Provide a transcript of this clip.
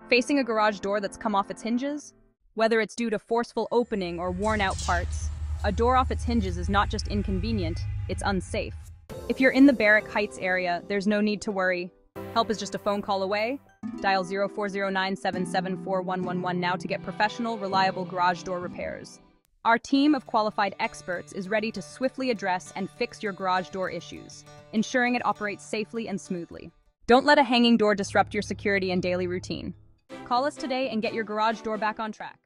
Facing a garage door that's come off its hinges? Whether it's due to forceful opening or worn-out parts, a door off its hinges is not just inconvenient, it's unsafe. If you're in the Barrack Heights area, there's no need to worry. Help is just a phone call away. Dial 0409774111 now to get professional, reliable garage door repairs. Our team of qualified experts is ready to swiftly address and fix your garage door issues, ensuring it operates safely and smoothly. Don't let a hanging door disrupt your security and daily routine. Call us today and get your garage door back on track.